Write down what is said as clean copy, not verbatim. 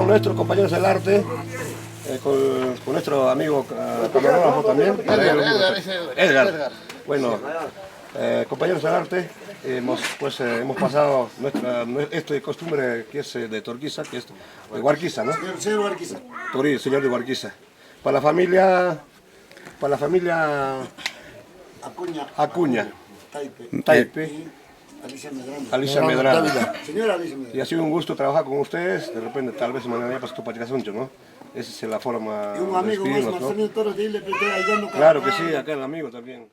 Nuestros compañeros del arte, con nuestro amigo camarógrafo también, Edgar. Bueno, compañeros del arte, hemos pasado esto de costumbre que es de Torquiza, que es de Huarquiza, ¿no? Señor Huarquiza. Señor de Huarquiza. Para la familia Acuña, Taipe. Alicia Medrano. Señora Alicia Medrano. Y ha sido un gusto trabajar con ustedes. De repente, tal vez mañana para tu Pachacasuncho, ¿no? Esa es la forma. Y un amigo más, ¿no? Marcelino Torres de Ile, ayudando. Claro que sí, acá el amigo también.